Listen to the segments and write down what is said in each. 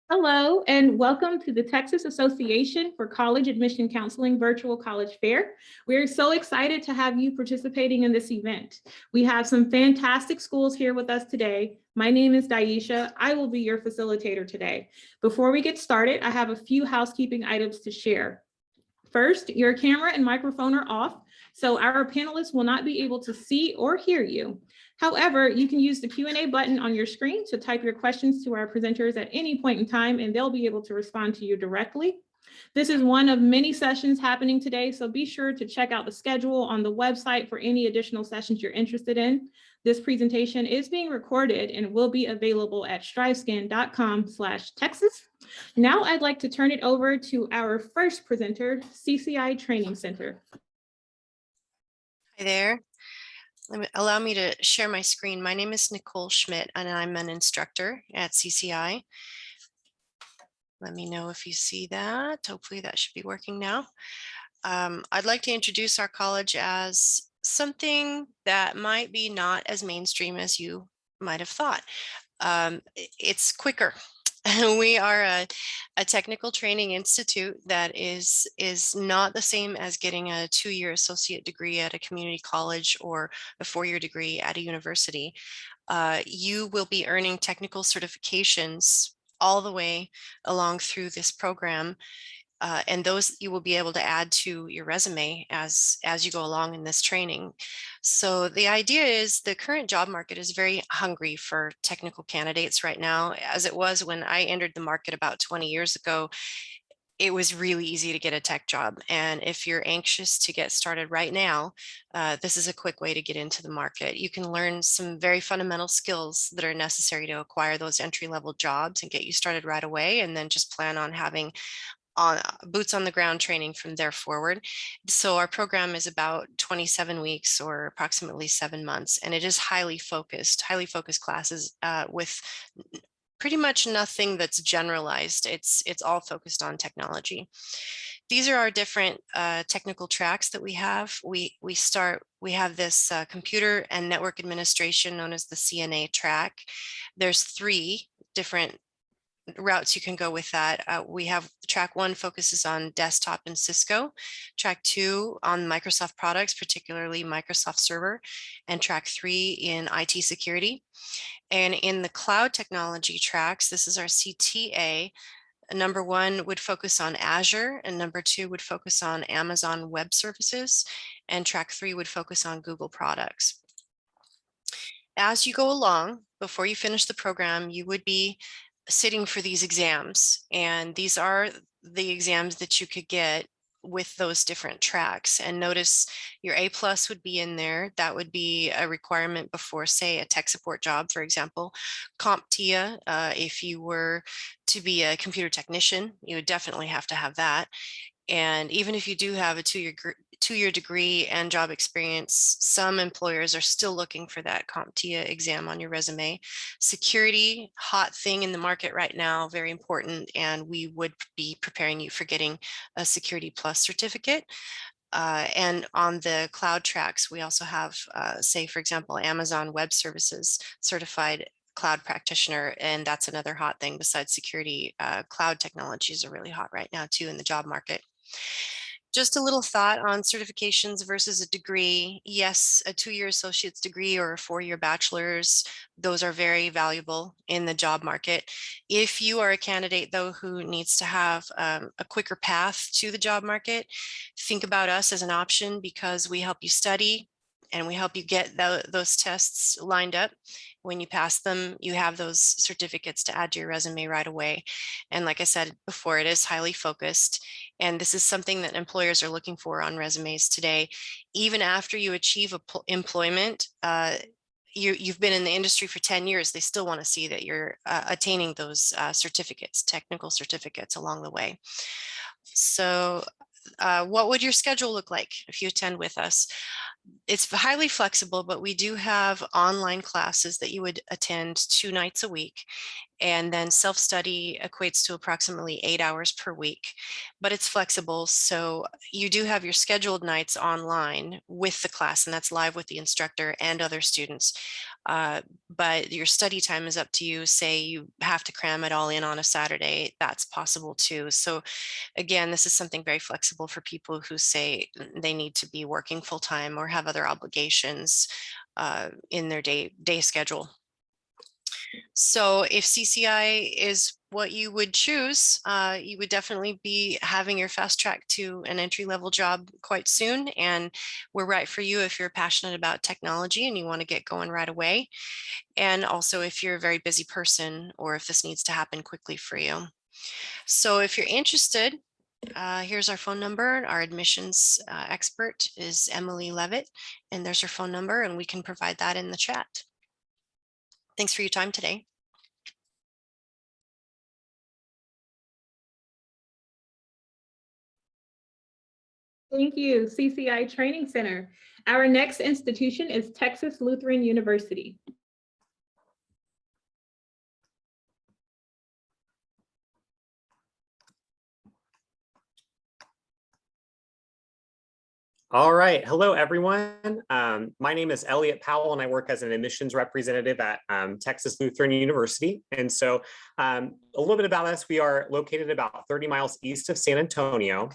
Hello, and welcome to the Texas Association for College Admission Counseling Virtual College Fair. We're so excited to have you participating in this event. We have some fantastic schools here with us today. My name is Daisha. I will be your facilitator today. Before we get started, I have a few housekeeping items to share. First, your camera and microphone are off, so our panelists will not be able to see or hear you. However, you can use the Q&A button on your screen to type your questions to our presenters at any point in time, and they'll be able to respond to you directly. This is one of many sessions happening today, so be sure to check out the schedule on the website for any additional sessions you're interested in. This presentation is being recorded and will be available at strivescan.com/Texas. Now I'd like to turn it over to our first presenter, CCI Training Center. Hi there. Allow me to share my screen. My name is Nicole Schmidt, and I'm an instructor at CCI. Let me know if you see that. Hopefully that should be working now. I'd like to introduce our college as something that might be not as mainstream as you might have thought. It's quicker. We are a technical training institute that is not the same as getting a 2-year associate degree at a community college or a 4-year degree at a university. You will be earning technical certifications all the way along through this program. And those you will be able to add to your resume as you go along in this training. So the idea is the current job market is very hungry for technical candidates right now, as it was when I entered the market about 20 years ago. It was really easy to get a tech job. And if you're anxious to get started right now, this is a quick way to get into the market. You can learn some very fundamental skills that are necessary to acquire those entry-level jobs and get you started right away, and then just plan on having boots on the ground training from there forward. So our program is about 27 weeks or approximately 7 months, and it is highly focused classes with pretty much nothing that's generalized. It's all focused on technology. These are our different technical tracks that we have. We have this computer and network administration known as the CNA track. There's 3 different routes you can go with that. We have track 1 focuses on desktop and Cisco, track 2 on Microsoft products, particularly Microsoft Server, and track 3 in IT security. And in the cloud technology tracks, this is our CTA. Number 1 would focus on Azure, and number 2 would focus on Amazon Web Services, and track 3 would focus on Google products. As you go along, before you finish the program, you would be sitting for these exams, and these are the exams that you could get with those different tracks. And notice your A+ would be in there. That would be a requirement before, say, a tech support job, for example. CompTIA, if you were to be a computer technician, you would definitely have to have that. And even if you do have a 2-year degree and job experience, some employers are still looking for that CompTIA exam on your resume. Security, hot thing in the market right now, very important, and we would be preparing you for getting a Security Plus certificate. And on the cloud tracks, we also have, say, for example, Amazon Web Services certified cloud practitioner, and that's another hot thing besides security. Cloud technologies are really hot right now too in the job market. Just a little thought on certifications versus a degree. Yes, a 2-year associate's degree or a 4-year bachelor's, those are very valuable in the job market. If you are a candidate, though, who needs to have a quicker path to the job market, think about us as an option, because we help you study and we help you get those tests lined up. When you pass them, you have those certificates to add to your resume right away. And like I said before, it is highly focused. And this is something that employers are looking for on resumes today. Even after you achieve employment, you've been in the industry for 10 years, they still want to see that you're attaining those certificates, technical certificates along the way. So what would your schedule look like if you attend with us? it's highly flexible, but we do have online classes that you would attend 2 nights a week. And then self-study equates to approximately 8 hours per week, but it's flexible. So you do have your scheduled nights online with the class, and that's live with the instructor and other students. But your study time is up to you. Say you have to cram it all in on a Saturday, that's possible too. So again, this is something very flexible for people who say they need to be working full time or have other obligations in their day schedule. So if CCI is what you would choose, you would definitely be having your fast track to an entry-level job quite soon. And we're right for you if you're passionate about technology and you want to get going right away. And also if you're a very busy person or if this needs to happen quickly for you. So if you're interested, here's our phone number. Our admissions expert is Emily Levitt, and there's her phone number, and we can provide that in the chat. Thanks for your time today. Thank you, CCI Training Center. Our next institution is Texas Lutheran University. All right. Hello, everyone. My name is Elliot Powell, and I work as an admissions representative at Texas Lutheran University. And so a little bit about us, we are located about 30 miles east of San Antonio.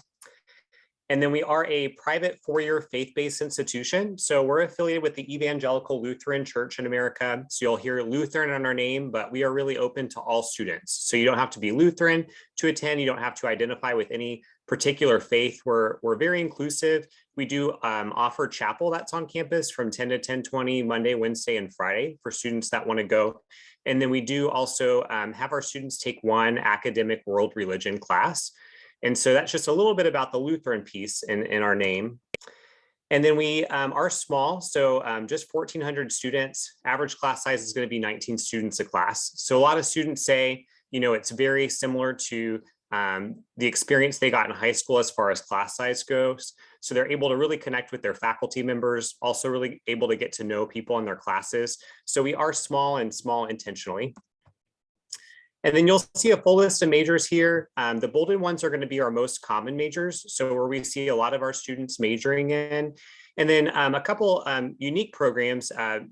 And then we are a private four-year faith-based institution. So we're affiliated with the Evangelical Lutheran Church in America. So you'll hear Lutheran on our name, but we are really open to all students. So you don't have to be Lutheran to attend. You don't have to identify with any particular faith. We're very inclusive. We do offer chapel that's on campus from 10 to 10:20, Monday, Wednesday, and Friday for students that want to go. And then we do also have our students take one academic world religion class. And so that's just a little bit about the Lutheran piece in our name. And then we are small, so just 1,400 students. Average class size is going to be 19 students a class. So a lot of students say, you know, it's very similar to the experience they got in high school as far as class size goes. So they're able to really connect with their faculty members, also really able to get to know people in their classes. So we are small and small intentionally. And then you'll see a full list of majors here. The bolded ones are going to be our most common majors. So where we see a lot of our students majoring in. And then a couple unique programs,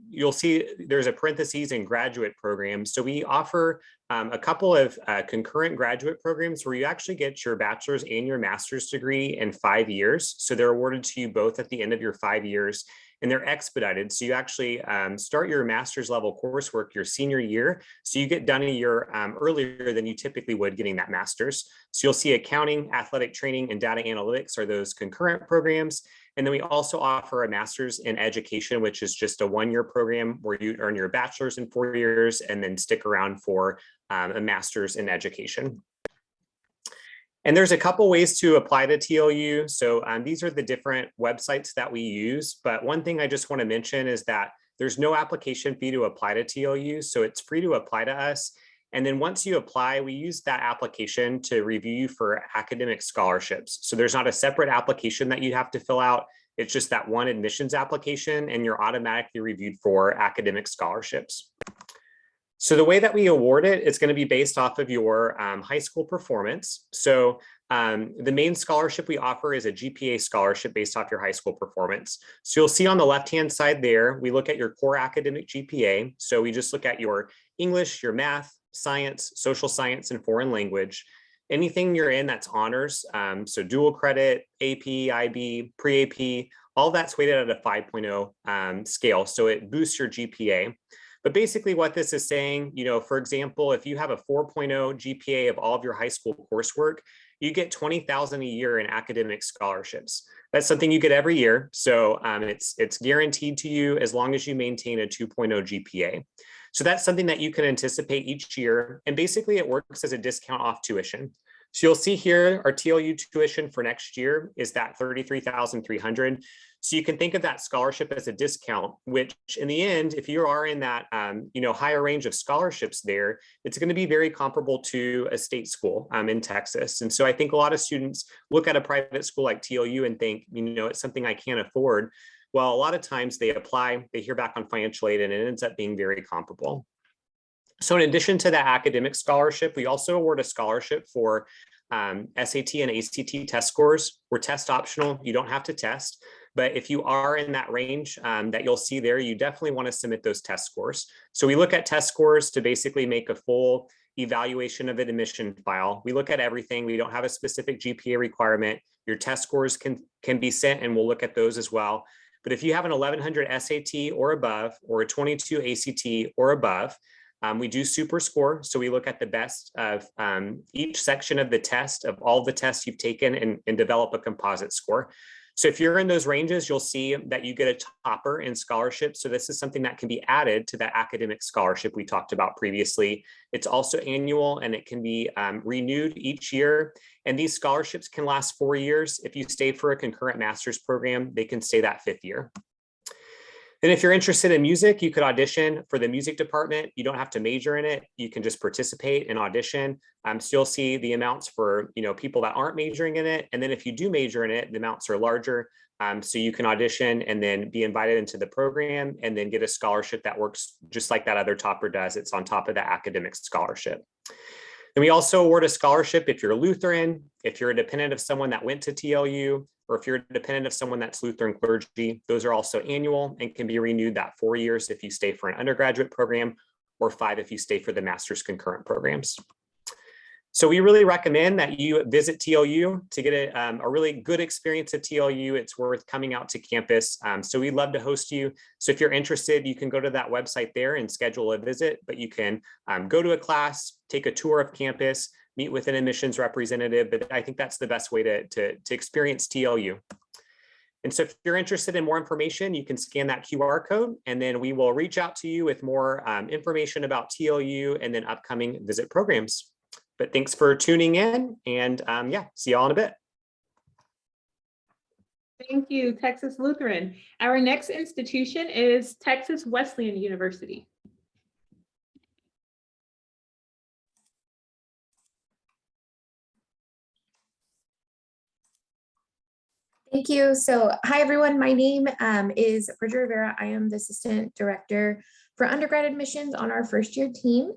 you'll see there's a parentheses in graduate programs. So we offer a couple of concurrent graduate programs where you actually get your bachelor's and your master's degree in 5 years. So they're awarded to you both at the end of your 5 years. And they're expedited. So you actually start your master's level coursework your senior year. So you get done a year earlier than you typically would getting that master's. So you'll see accounting, athletic training, and data analytics are those concurrent programs. And then we also offer a master's in education, which is just a 1-year program where you earn your bachelor's in 4 years and then stick around for a master's in education. And there's a couple ways to apply to TLU. So these are the different websites that we use. But one thing I just want to mention is that there's no application fee to apply to TLU. So it's free to apply to us. And then once you apply, we use that application to review you for academic scholarships. So there's not a separate application that you have to fill out. It's just that one admissions application, and you're automatically reviewed for academic scholarships. So the way that we award it, it's going to be based off of your high school performance. So the main scholarship we offer is a GPA scholarship based off your high school performance. So you'll see on the left-hand side there, we look at your core academic GPA. So we just look at your English, your math, science, social science, and foreign language. Anything you're in that's honors, so dual credit, AP, IB, pre-AP, all that's weighted at a 5.0 scale. So it boosts your GPA. But basically what this is saying, you know, for example, if you have a 4.0 GPA of all of your high school coursework, you get $20,000 a year in academic scholarships. That's something you get every year. So it's guaranteed to you as long as you maintain a 2.0 GPA. So that's something that you can anticipate each year. And basically it works as a discount off tuition. So you'll see here our TLU tuition for next year is that $33,300. So you can think of that scholarship as a discount, which in the end, if you are in that higher range of scholarships there, it's going to be very comparable to a state school in Texas. And so I think a lot of students look at a private school like TLU and think, it's something I can't afford. Well, a lot of times they apply, they hear back on financial aid, and it ends up being very comparable. So in addition to that academic scholarship, we also award a scholarship for SAT and ACT test scores. We're test optional. You don't have to test. But if you are in that range that you'll see there, you definitely want to submit those test scores. So we look at test scores to basically make a full evaluation of an admission file. We look at everything. We don't have a specific GPA requirement. Your test scores can be sent, and we'll look at those as well. But if you have an 1100 SAT or above, or a 22 ACT or above, we do super score. So we look at the best of each section of the test, of all the tests you've taken, and develop a composite score. So if you're in those ranges, you'll see that you get a topper in scholarship. So this is something that can be added to that academic scholarship we talked about previously. It's also annual, and it can be renewed each year. And these scholarships can last 4 years. If you stay for a concurrent master's program, they can stay that 5th year. And if you're interested in music, you could audition for the music department. You don't have to major in it. You can just participate and audition. So you'll see the amounts for people that aren't majoring in it. And then if you do major in it, the amounts are larger. So you can audition and then be invited into the program and then get a scholarship that works just like that other topper does. It's on top of the academic scholarship. And we also award a scholarship if you're Lutheran, if you're a dependent of someone that went to TLU, or if you're a dependent of someone that's Lutheran clergy. Those are also annual and can be renewed that 4 years if you stay for an undergraduate program, or 5 if you stay for the master's concurrent programs. So we really recommend that you visit TLU to get a really good experience at TLU. It's worth coming out to campus. So we'd love to host you. So if you're interested, you can go to that website there and schedule a visit, but you can go to a class, take a tour of campus, meet with an admissions representative. But I think that's the best way to experience TLU. And so if you're interested in more information, you can scan that QR code, and then we will reach out to you with more information about TLU and then upcoming visit programs. But thanks for tuning in, and see y'all in a bit. Thank you, Texas Lutheran. Our next institution is Texas Wesleyan University. Thank you. So hi, everyone. My name is Bridget Rivera. I am the Assistant Director for undergrad admissions on our first year team.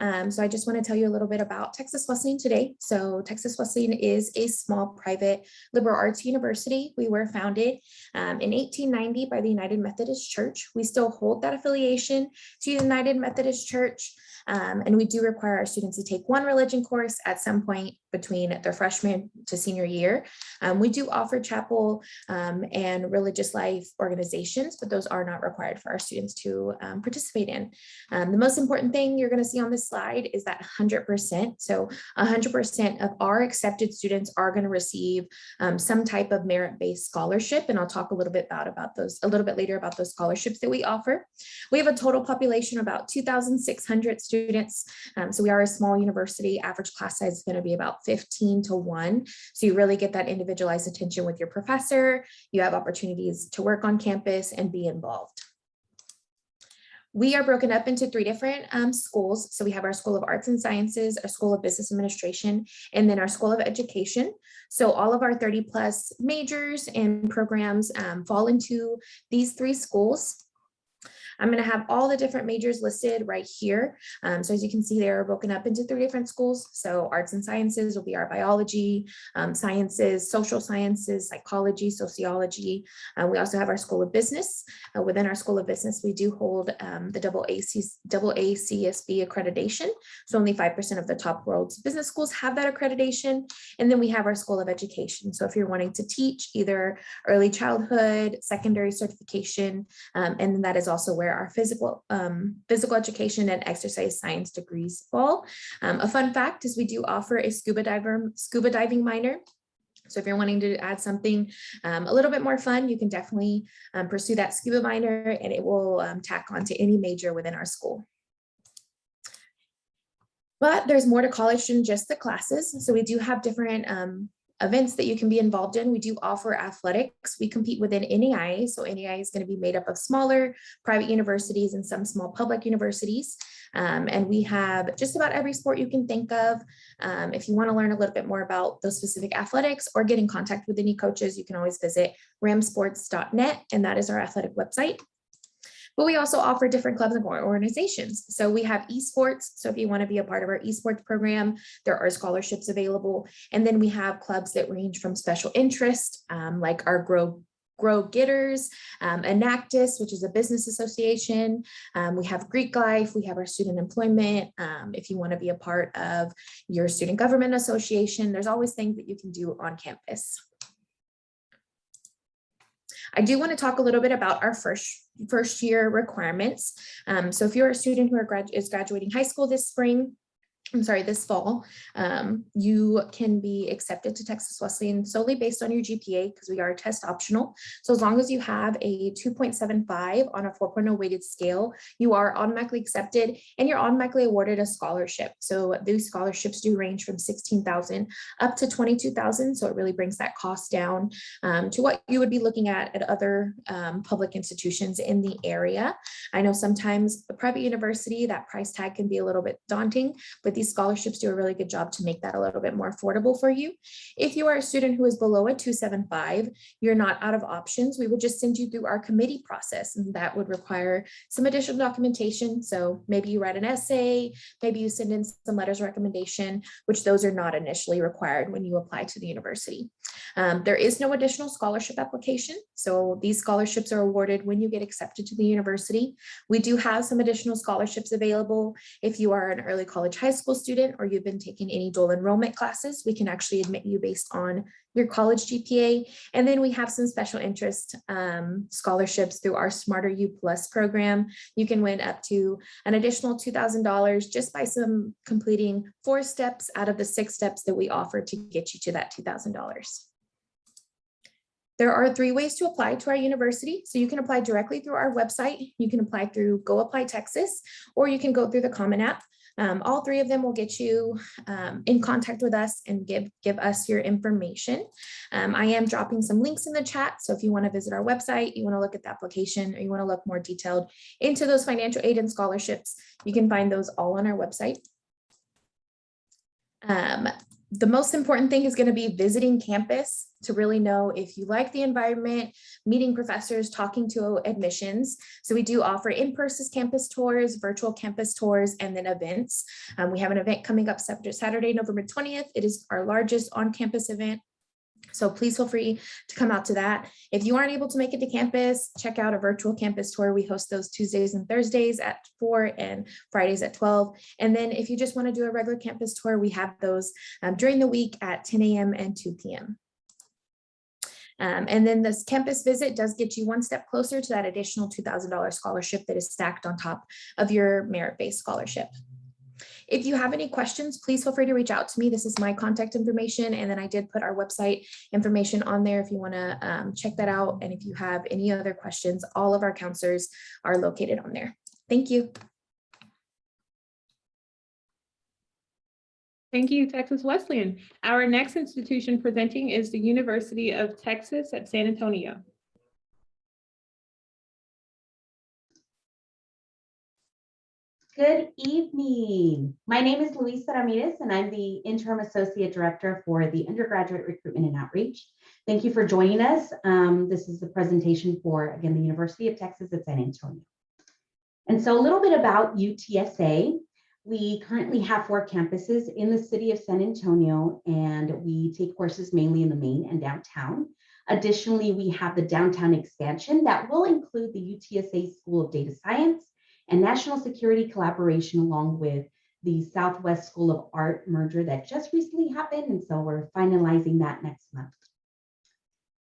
So I just want to tell you a little bit about Texas Wesleyan today. So Texas Wesleyan is a small private liberal arts university. We were founded in 1890 by the United Methodist Church. We still hold that affiliation to the United Methodist Church. And we do require our students to take one religion course at some point between their freshman to senior year. We do offer chapel and religious life organizations, but those are not required for our students to participate in. The most important thing you're going to see on this slide is that 100%. So 100% of our accepted students are going to receive some type of merit-based scholarship. And I'll talk a little bit about those a little bit later about those scholarships that we offer. We have a total population of about 2,600 students. So we are a small university. Average class size is going to be about 15 to 1. So you really get that individualized attention with your professor. You have opportunities to work on campus and be involved. We are broken up into 3 different schools. So we have our School of Arts and Sciences, our School of Business Administration, and then our School of Education. So all of our 30+ majors and programs fall into these 3 schools. I'm going to have all the different majors listed right here. So as you can see, they're broken up into 3 different schools. So arts and sciences will be our biology, sciences, social sciences, psychology, sociology. We also have our School of Business. Within our School of Business, we do hold the AACSB accreditation. So only 5% of the top world's business schools have that accreditation. And then we have our School of Education. So if you're wanting to teach either early childhood, secondary certification, and then that is also where our physical education and exercise science degrees fall. A fun fact is we do offer a scuba diving minor. So if you're wanting to add something a little bit more fun, you can definitely pursue that scuba minor, and it will tack on to any major within our school. But there's more to college than just the classes. So we do have different events that you can be involved in. We do offer athletics. We compete within NAIA. So NAIA is going to be made up of smaller private universities and some small public universities. And we have just about every sport you can think of. If you want to learn a little bit more about those specific athletics or get in contact with any coaches, you can always visit ramsports.net, and that is our athletic website. But we also offer different clubs and organizations. So we have esports. So if you want to be a part of our esports program, there are scholarships available. And then we have clubs that range from special interest, like our Grow Getters, Enactus, which is a business association. We have Greek Life, we have our student employment. If you want to be a part of your student government association, there's always things that you can do on campus. I do want to talk a little bit about our first year requirements. So if you're a student who is graduating high school this fall, you can be accepted to Texas Wesleyan solely based on your GPA because we are test optional. So as long as you have a 2.75 on a 4.0 weighted scale, you are automatically accepted and you're automatically awarded a scholarship. So these scholarships do range from $16,000 up to $22,000. So it really brings that cost down to what you would be looking at other public institutions in the area. I know sometimes a private university, that price tag can be a little bit daunting, but these scholarships do a really good job to make that a little bit more affordable for you. If you are a student who is below a 2.75, you're not out of options. We would just send you through our committee process, and that would require some additional documentation. So maybe you write an essay, maybe you send in some letters of recommendation, which those are not initially required when you apply to the university. There is no additional scholarship application. So these scholarships are awarded when you get accepted to the university. We do have some additional scholarships available. If you are an early college high school student or you've been taking any dual enrollment classes, we can actually admit you based on your college GPA. And then we have some special interest scholarships through our Smarter U Plus program. You can win up to an additional $2,000 just by completing 4 steps out of the 6 steps that we offer to get you to that $2,000. There are 3 ways to apply to our university. So you can apply directly through our website. You can apply through Go Apply Texas, or you can go through the Common App. All 3 of them will get you in contact with us and give us your information. I am dropping some links in the chat. So if you want to visit our website, you want to look at the application, or you want to look more detailed into those financial aid and scholarships, you can find those all on our website. The most important thing is going to be visiting campus to really know if you like the environment, meeting professors, talking to admissions. So we do offer in-person campus tours, virtual campus tours, and then events. We have an event coming up Saturday, November 20th. It is our largest on-campus event. So please feel free to come out to that. If you aren't able to make it to campus, check out a virtual campus tour. We host those Tuesdays and Thursdays at 4 and Fridays at 12. And then if you just want to do a regular campus tour, we have those during the week at 10 a.m. and 2 p.m. And then this campus visit does get you one step closer to that additional $2,000 scholarship that is stacked on top of your merit-based scholarship. If you have any questions, please feel free to reach out to me. This is my contact information. And then I did put our website information on there if you want to check that out. And if you have any other questions, all of our counselors are located on there. Thank you. Thank you, Texas Wesleyan. Our next institution presenting is the University of Texas at San Antonio. Good evening. My name is Luisa Ramirez, and I'm the Interim Associate Director for the Undergraduate Recruitment and Outreach. Thank you for joining us. This is the presentation for, again, the University of Texas at San Antonio. And so a little bit about UTSA. We currently have 4 campuses in the city of San Antonio, and we take courses mainly in the main and downtown. Additionally, we have the downtown expansion that will include the UTSA School of Data Science and National Security Collaboration, along with the Southwest School of Art merger that just recently happened. And so we're finalizing that next month.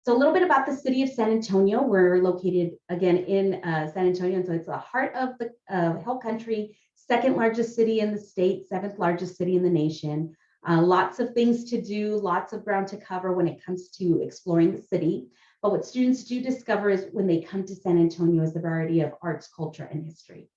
So a little bit about the city of San Antonio. We're located again in San Antonio. And so it's the heart of the whole country, 2nd largest city in the state, 7th largest city in the nation. Lots of things to do, lots of ground to cover when it comes to exploring the city. But what students do discover is when they come to San Antonio is the variety of arts, culture, and history.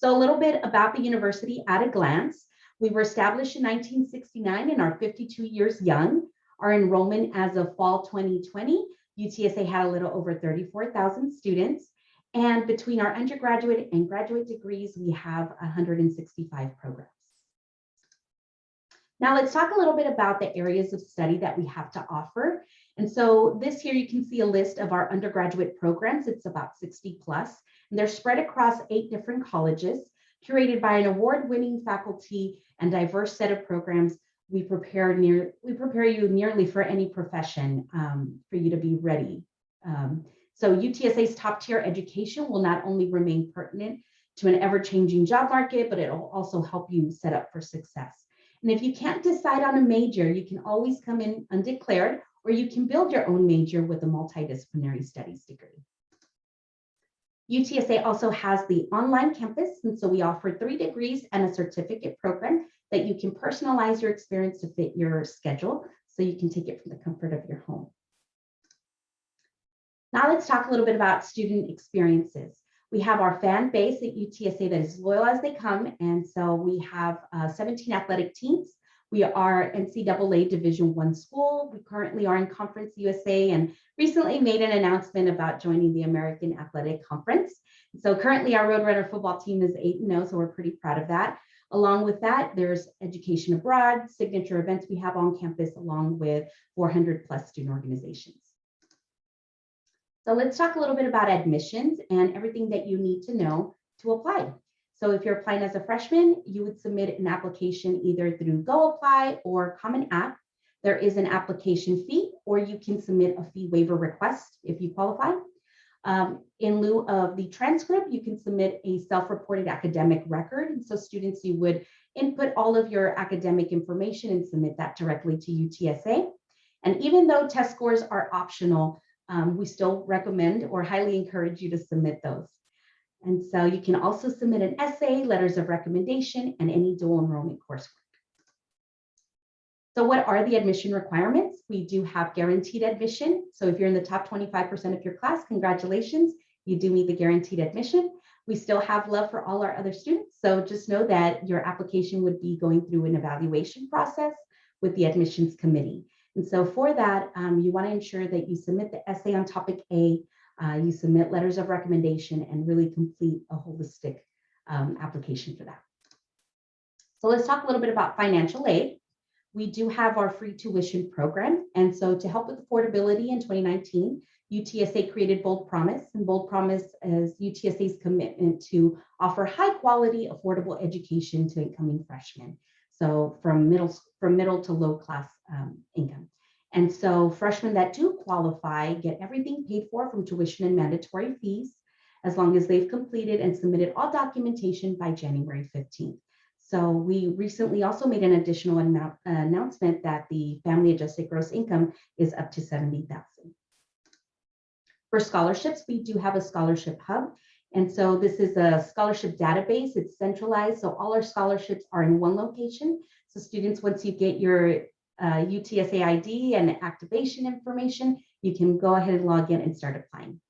So a little bit about the university at a glance. We were established in 1969 and are 52 years young. Our enrollment as of fall 2020, UTSA had a little over 34,000 students. And between our undergraduate and graduate degrees, we have 165 programs. Now let's talk a little bit about the areas of study that we have to offer. And so this here, you can see a list of our undergraduate programs. It's about 60 plus, and they're spread across 8 different colleges, curated by an award-winning faculty and diverse set of programs. We prepare you nearly for any profession for you to be ready. So UTSA's top-tier education will not only remain pertinent to an ever-changing job market, but it'll also help you set up for success. And if you can't decide on a major, you can always come in undeclared, or you can build your own major with a multidisciplinary studies degree. UTSA also has the online campus, and so we offer 3 degrees and a certificate program that you can personalize your experience to fit your schedule, so you can take it from the comfort of your home. Now let's talk a little bit about student experiences. We have our fan base at UTSA that is loyal as they come, and so we have 17 athletic teams. We are NCAA Division I school. We currently are in Conference USA and recently made an announcement about joining the American Athletic Conference. So currently our Roadrunner football team is 8-0, so we're pretty proud of that. Along with that, there's education abroad, signature events we have on campus, along with 400 plus student organizations. So let's talk a little bit about admissions and everything that you need to know to apply. So if you're applying as a freshman, you would submit an application either through Go Apply or Common App. There is an application fee, or you can submit a fee waiver request if you qualify. In lieu of the transcript, you can submit a self-reported academic record. And so students, you would input all of your academic information and submit that directly to UTSA. And even though test scores are optional, we still recommend or highly encourage you to submit those. And so you can also submit an essay, letters of recommendation, and any dual enrollment coursework. So what are the admission requirements? We do have guaranteed admission. So if you're in the top 25% of your class, congratulations, you do meet the guaranteed admission. We still have love for all our other students. So just know that your application would be going through an evaluation process with the admissions committee. And so for that, you want to ensure that you submit the essay on topic A, you submit letters of recommendation, and really complete a holistic application for that. So let's talk a little bit about financial aid. We do have our free tuition program. And so to help with affordability in 2019, UTSA created Bold Promise. And Bold Promise is UTSA's commitment to offer high quality, affordable education to incoming freshmen. So from middle to low class income. And so freshmen that do qualify get everything paid for from tuition and mandatory fees, as long as they've completed and submitted all documentation by January 15th. So we recently also made an additional announcement that the family adjusted gross income is up to $70,000. For scholarships, we do have a scholarship hub. And so this is a scholarship database. It's centralized. So all our scholarships are in one location. So students, once you get your UTSA ID and activation information, you can go ahead and log in and start applying.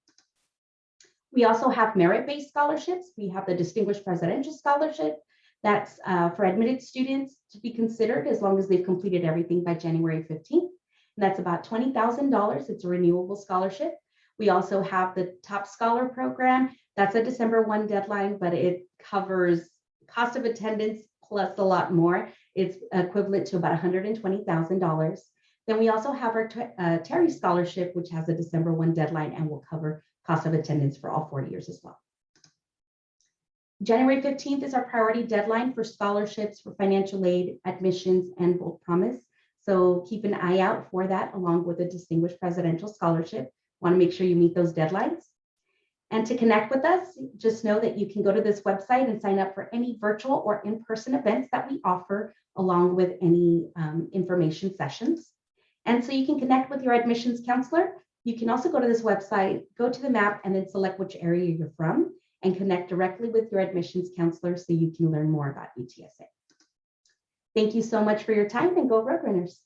We also have merit-based scholarships. We have the Distinguished Presidential Scholarship. That's for admitted students to be considered as long as they've completed everything by January 15th. And that's about $20,000. It's a renewable scholarship. We also have the Top Scholar Program. That's a December 1 deadline, but it covers cost of attendance plus a lot more. It's equivalent to about $120,000. Then we also have our Terry Scholarship, which has a December 1 deadline and will cover cost of attendance for all 4 years as well. January 15th is our priority deadline for scholarships, for financial aid, admissions, and Bold Promise. So keep an eye out for that, along with a Distinguished Presidential Scholarship. Want to make sure you meet those deadlines. And to connect with us, just know that you can go to this website and sign up for any virtual or in-person events that we offer, along with any information sessions. And so you can connect with your admissions counselor. You can also go to this website, go to the map, and then select which area you're from, and connect directly with your admissions counselor so you can learn more about UTSA. Thank you so much for your time, and go Roadrunners.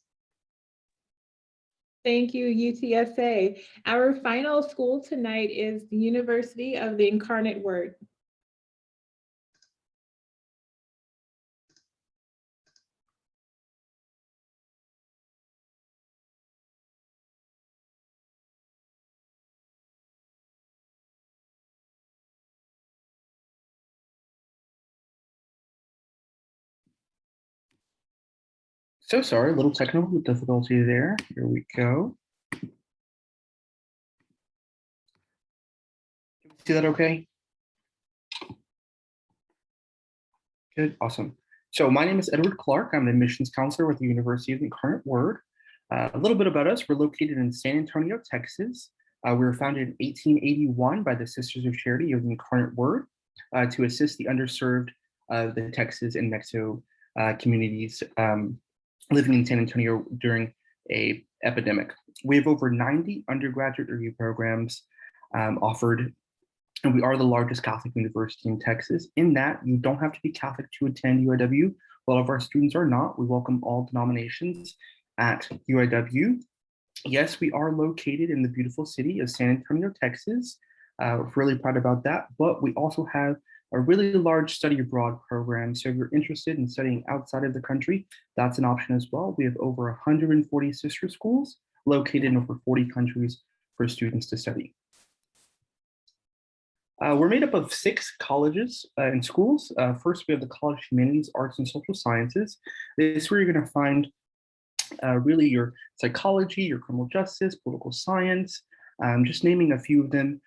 Thank you, UTSA. Our final school tonight is the University of the Incarnate Word. So sorry, a little technical difficulty there. Here we go. See that okay? Good, awesome. So my name is Edward Clark. I'm an admissions counselor with the University of the Incarnate Word. A little bit about us. We're located in San Antonio, Texas. We were founded in 1881 by the Sisters of Charity of the Incarnate Word to assist the underserved the Texas and Mexico communities living in San Antonio during a epidemic. We have over 90 undergraduate degree programs offered, and we are the largest Catholic university in Texas. In that, you don't have to be Catholic to attend UIW. A lot of our students are not. We welcome all denominations at UIW. Yes, we are located in the beautiful city of San Antonio, Texas. We're really proud about that, but we also have a really large study abroad program. So if you're interested in studying outside of the country, that's an option as well. We have over 140 sister schools located in over 40 countries for students to study. We're made up of 6 colleges and schools. First, we have the College of Humanities, Arts, and Social Sciences. This is where you're going to find really your psychology, your criminal justice, political science, just naming a few of them.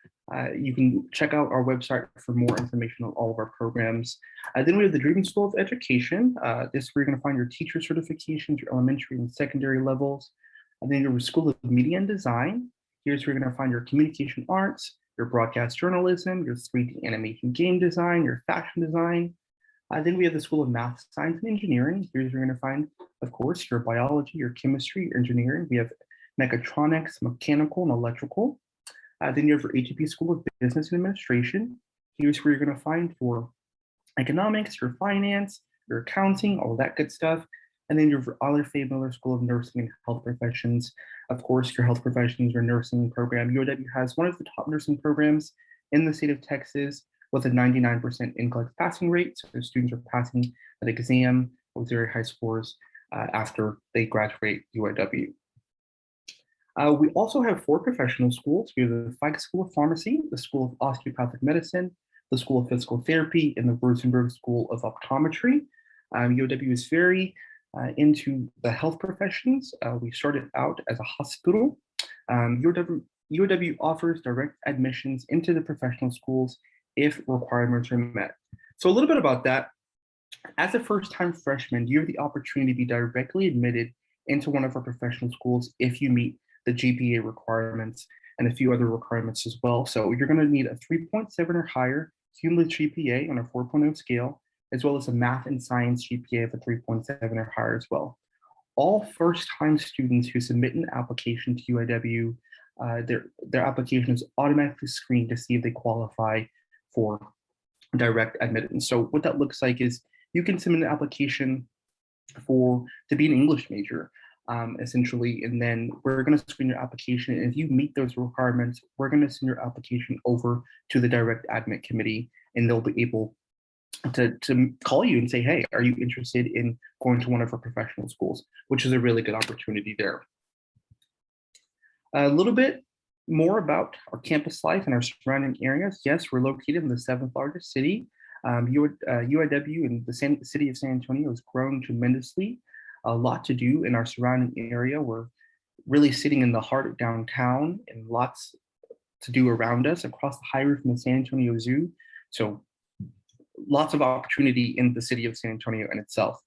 You can check out our website for more information on all of our programs. Then we have the Dream School of Education. This is where you're going to find your teacher certifications, your elementary and secondary levels. And then your School of Media and Design. Here's where you're going to find your communication arts, your broadcast journalism, your 3D animation game design, your fashion design. Then we have the School of Math, Science, and Engineering. Here's where you're going to find, of course, your biology, your chemistry, your engineering. We have mechatronics, mechanical, and electrical. Then you have your HEP School of Business and Administration. Here's where you're going to find your economics, your finance, your accounting, all that good stuff. And then your Oliver Fay Miller School of Nursing and Health Professions. Of course, your health professions, your nursing program. UIW has one of the top nursing programs in the state of Texas with a 99% NCLEX passing rate. So the students are passing an exam with very high scores after they graduate UIW. We also have 4 professional schools. We have the Fike School of Pharmacy, the School of Osteopathic Medicine, the School of Physical Therapy, and the Rosenberg School of Optometry. UIW is very into the health professions. We started out as a hospital. UIW offers direct admissions into the professional schools if requirements are met. So a little bit about that. As a first-time freshman, you have the opportunity to be directly admitted into one of our professional schools if you meet the GPA requirements and a few other requirements as well. So you're going to need a 3.7 or higher cumulative GPA on a 4.0 scale, as well as a math and science GPA of a 3.7 or higher as well. All first-time students who submit an application to UIW, their application is automatically screened to see if they qualify for direct admittance. So what that looks like is you can submit an application to be an English major, essentially, and then we're going to screen your application. And if you meet those requirements, we're going to send your application over to the direct admit committee, and they'll be able to call you and say, hey, are you interested in going to one of our professional schools, which is a really good opportunity there. A little bit more about our campus life and our surrounding areas. Yes, we're located in the 7th largest city. UIW in the city of San Antonio has grown tremendously. A lot to do in our surrounding area. We're really sitting in the heart of downtown and lots to do around us across the highway from the San Antonio Zoo. So lots of opportunity in the city of San Antonio in itself.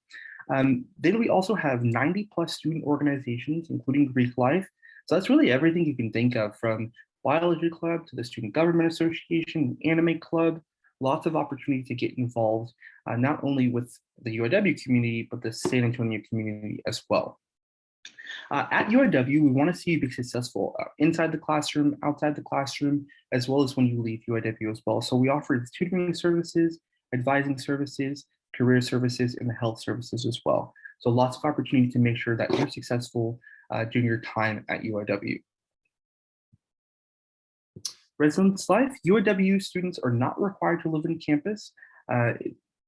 Then we also have 90+ student organizations, including Greek Life. So that's really everything you can think of, from biology club to the Student Government Association, Anime Club. Lots of opportunity to get involved, not only with the UIW community, but the San Antonio community as well. At UIW, we want to see you be successful inside the classroom, outside the classroom, as well as when you leave UIW as well. So we offer tutoring services, advising services, career services, and the health services as well. So lots of opportunity to make sure that you're successful during your time at UIW. Residence life, UIW students are not required to live in campus,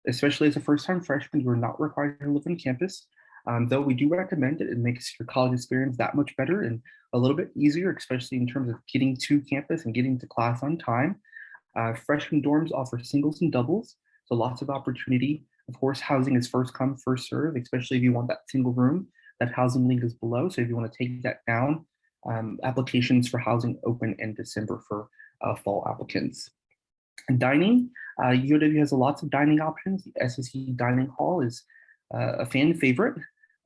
especially as a first-time freshman, you are not required to live on campus, though we do recommend it. It makes your college experience that much better and a little bit easier, especially in terms of getting to campus and getting to class on time. Freshman dorms offer singles and doubles, so lots of opportunity. Of course, housing is first come, first serve, especially if you want that single room. That housing link is below. So if you want to take that down, applications for housing open in December for fall applicants. Dining, UW has lots of dining options. The SSE Dining Hall is a fan favorite.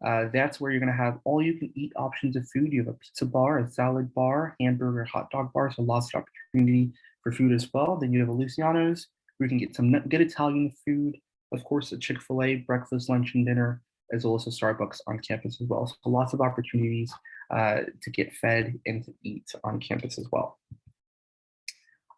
That's where you're going to have all you can eat options of food. You have a pizza bar, a salad bar, hamburger, hot dog bar, so lots of opportunity for food as well. Then you have a Luciano's where you can get some good Italian food. Of course, a Chick-fil-A, breakfast, lunch, and dinner, as well as a Starbucks on campus as well. So lots of opportunities to get fed and to eat on campus as well.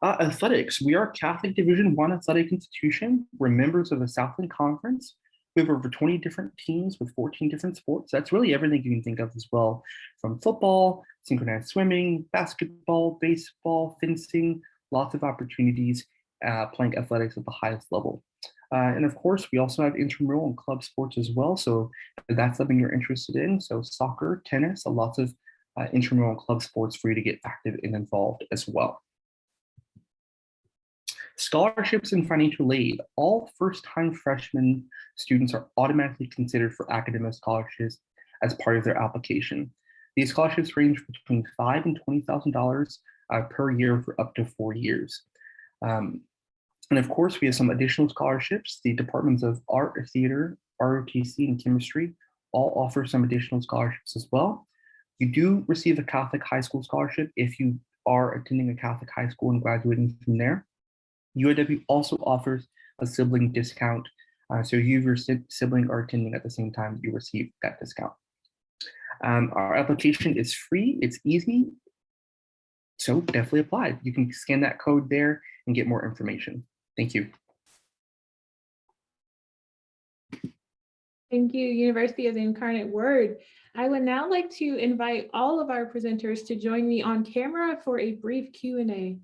Athletics, we are a Catholic Division I athletic institution. We're members of the Southland Conference. We have over 20 different teams with 14 different sports. That's really everything you can think of as well, from football, synchronized swimming, basketball, baseball, fencing, lots of opportunities playing athletics at the highest level. And of course, we also have intramural and club sports as well. So if that's something you're interested in, so soccer, tennis, lots of intramural and club sports for you to get active and involved as well. Scholarships and financial aid. All first-time freshman students are automatically considered for academic scholarships as part of their application. These scholarships range between $5,000 and $20,000 per year for up to 4 years. And of course, we have some additional scholarships. The departments of art, theater, ROTC, and chemistry all offer some additional scholarships as well. You do receive a Catholic high school scholarship if you are attending a Catholic high school and graduating from there. UAW also offers a sibling discount. So you and your sibling are attending at the same time, you receive that discount. Our application is free, it's easy, so definitely apply. You can scan that code there and get more information. Thank you. Thank you, University of the Incarnate Word. I would now like to invite all of our presenters to join me on camera for a brief Q&A.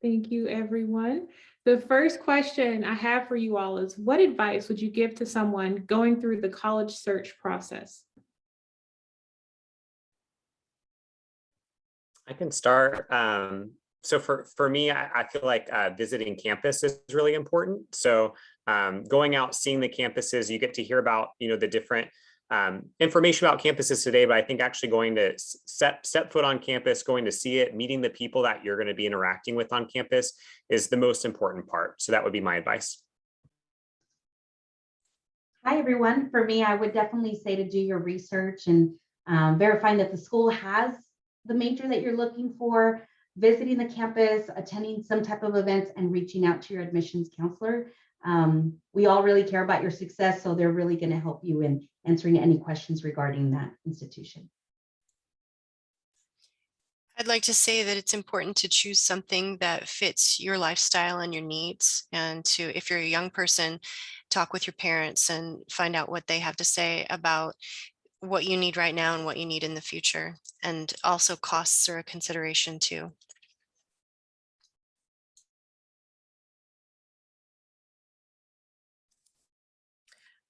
Thank you, everyone. The first question I have for you all is, what advice would you give to someone going through the college search process? I can start. So for me, I feel like visiting campus is really important. So going out, seeing the campuses, you get to hear about, the different information about campuses today, but I think actually going to step foot on campus, going to see it, meeting the people that you're going to be interacting with on campus is the most important part. So that would be my advice. Hi, everyone. For me, I would definitely say to do your research and verifying that the school has the major that you're looking for, visiting the campus, attending some type of events, and reaching out to your admissions counselor. We all really care about your success, so they're really going to help you in answering any questions regarding that institution. I'd like to say that it's important to choose something that fits your lifestyle and your needs. And to, if you're a young person, talk with your parents and find out what they have to say about what you need right now and what you need in the future. And also costs are a consideration too.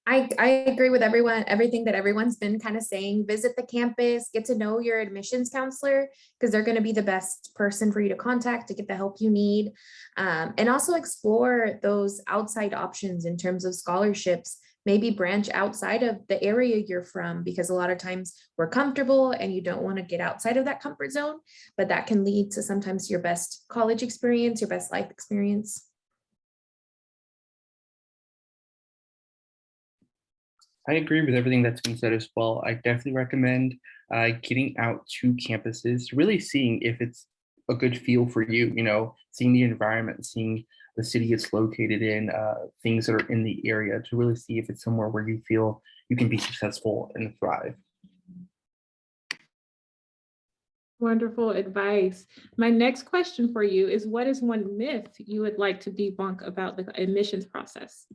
I agree with everything that everyone's been kind of saying. Visit the campus, get to know your admissions counselor, because they're going to be the best person for you to contact to get the help you need. And also explore those outside options in terms of scholarships. Maybe branch outside of the area you're from, because a lot of times we're comfortable and you don't want to get outside of that comfort zone, but that can lead to sometimes your best college experience, your best life experience. I agree with everything that's been said as well. I definitely recommend getting out to campuses, really seeing if it's a good feel for you, seeing the environment, seeing the city it's located in, things that are in the area, to really see if it's somewhere where you feel you can be successful and thrive. Wonderful advice. My next question for you is, what is one myth you would like to debunk about the admissions process?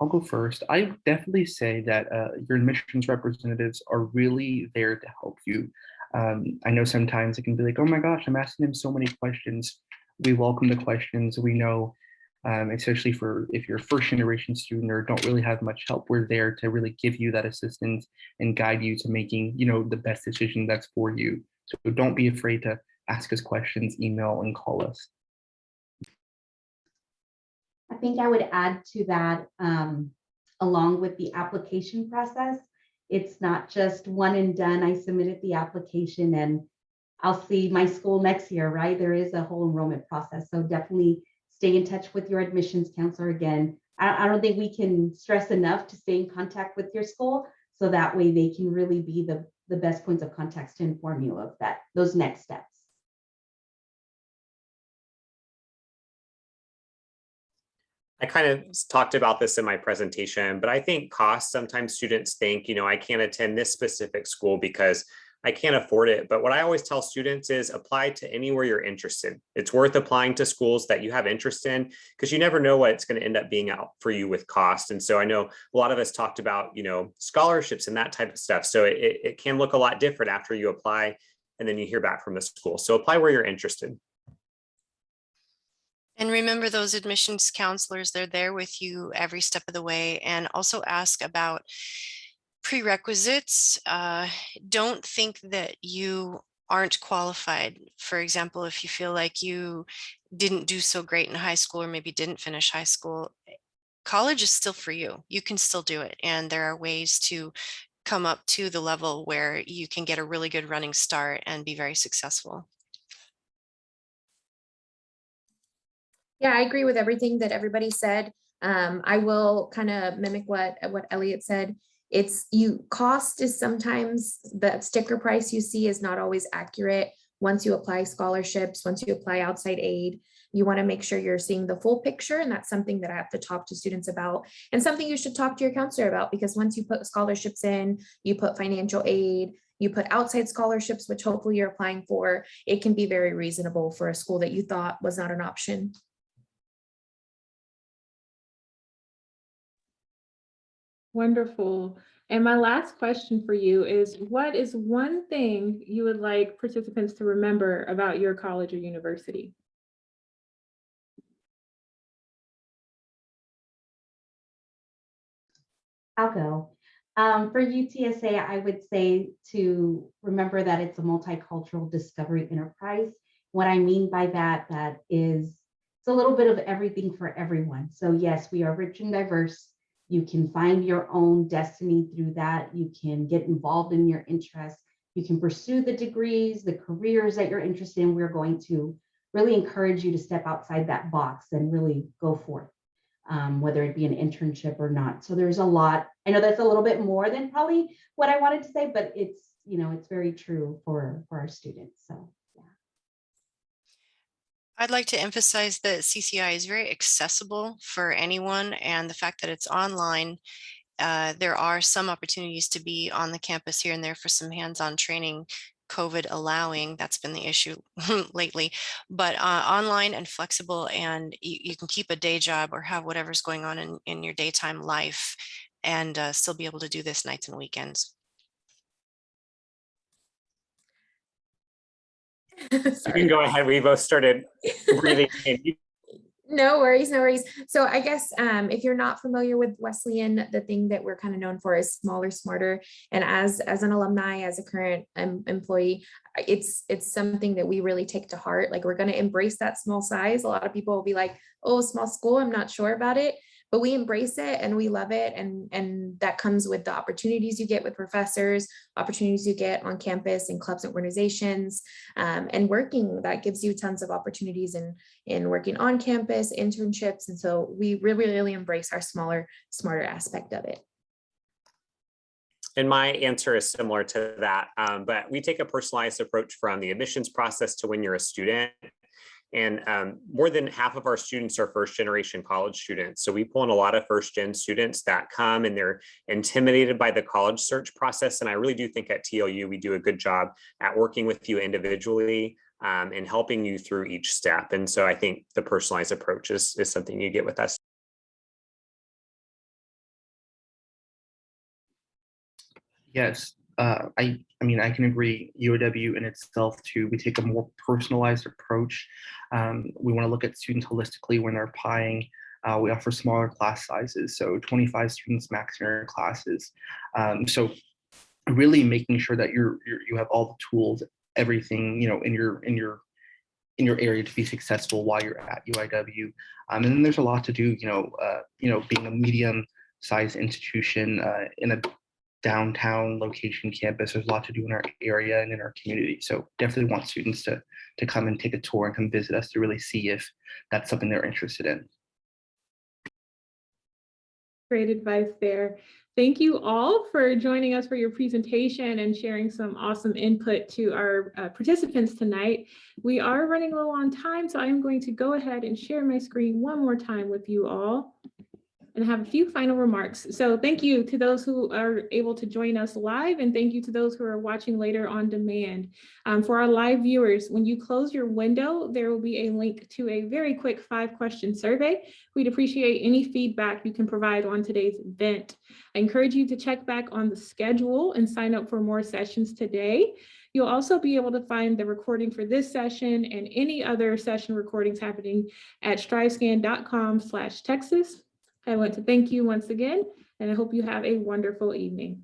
I'll go first. I definitely say that your admissions representatives are really there to help you. I know sometimes it can be like, oh my gosh, I'm asking them so many questions. We welcome the questions. We know, especially if you're a first generation student or don't really have much help, we're there to really give you that assistance and guide you to making, the best decision that's for you. So don't be afraid to ask us questions, email, and call us. I think I would add to that, along with the application process, it's not just one and done. I submitted the application and I'll see my school next year, right? There is a whole enrollment process. So definitely stay in touch with your admissions counselor again. I don't think we can stress enough to stay in contact with your school, so that way they can really be the best points of contact to inform you of those next steps. I kind of talked about this in my presentation, but I think cost, sometimes students think, I can't attend this specific school because I can't afford it. But what I always tell students is apply to anywhere you're interested. It's worth applying to schools that you have interest in, because you never know what it's going to end up being out for you with cost. And so I know a lot of us talked about, scholarships and that type of stuff. So it can look a lot different after you apply and then you hear back from the school. So apply where you're interested. And remember, those admissions counselors, they're there with you every step of the way. And also ask about prerequisites. Don't think that you aren't qualified. For example, if you feel like you didn't do so great in high school or maybe didn't finish high school, college is still for you. You can still do it. And there are ways to come up to the level where you can get a really good running start and be very successful. Yeah, I agree with everything that everybody said. I will kind of mimic what Elliot said. Cost is sometimes the sticker price you see is not always accurate. Once you apply scholarships, once you apply outside aid, you want to make sure you're seeing the full picture. And that's something that I have to talk to students about, and something you should talk to your counselor about, because once you put scholarships in, you put financial aid, you put outside scholarships, which hopefully you're applying for, it can be very reasonable for a school that you thought was not an option. Wonderful. And my last question for you is, what is one thing you would like participants to remember about your college or university? I'll go. For UTSA, I would say to remember that it's a multicultural discovery enterprise. What I mean by that is it's a little bit of everything for everyone. So yes, we are rich and diverse. You can find your own destiny through that. You can get involved in your interests. You can pursue the degrees, the careers that you're interested in. We're going to really encourage you to step outside that box and really go forth, whether it be an internship or not. So there's a lot. I know that's a little bit more than probably what I wanted to say, but it's very true for our students. So yeah. I'd like to emphasize that CCI is very accessible for anyone, and the fact that it's online, there are some opportunities to be on the campus here and there for some hands-on training, COVID allowing. That's been the issue lately, but online and flexible, and you can keep a day job or have whatever's going on in your daytime life and still be able to do this nights and weekends. You can go ahead. We both started breathing in. No worries, no worries. So I guess if you're not familiar with Wesleyan, the thing that we're kind of known for is smaller, smarter. And as an alumni, as a current employee, it's something that we really take to heart. Like, we're going to embrace that small size. A lot of people will be like, oh, small school, I'm not sure about it. But we embrace it and we love it. And that comes with the opportunities you get with professors, opportunities you get on campus and clubs and organizations, and working. That gives you tons of opportunities in working on campus, internships. And so we really, really embrace our smaller, smarter aspect of it. And my answer is similar to that, but we take a personalized approach from the admissions process to when you're a student. And more than half of our students are first generation college students. So we pull in a lot of first gen students that come and they're intimidated by the college search process. And I really do think at TLU, we do a good job at working with you individually and helping you through each step. And so I think the personalized approach is something you get with us. Yes, I mean, I can agree. UOW in itself too, we take a more personalized approach. We want to look at students holistically when they're applying. We offer smaller class sizes, so 25 students max in our classes. So really making sure that you have all the tools, everything, in your in your area to be successful while you're at UIW. And then there's a lot to do, being a medium-sized institution in a downtown location campus, there's a lot to do in our area and in our community. So definitely want students to come and take a tour and come visit us to really see if that's something they're interested in. Great advice there. Thank you all for joining us for your presentation and sharing some awesome input to our participants tonight. We are running low on time, so I'm going to go ahead and share my screen one more time with you all and have a few final remarks. So thank you to those who are able to join us live, and thank you to those who are watching later on demand. For our live viewers, when you close your window, there will be a link to a very quick 5-question survey. We'd appreciate any feedback you can provide on today's event. I encourage you to check back on the schedule and sign up for more sessions today. You'll also be able to find the recording for this session and any other session recordings happening at strivescan.com/Texas. I want to thank you once again, and I hope you have a wonderful evening.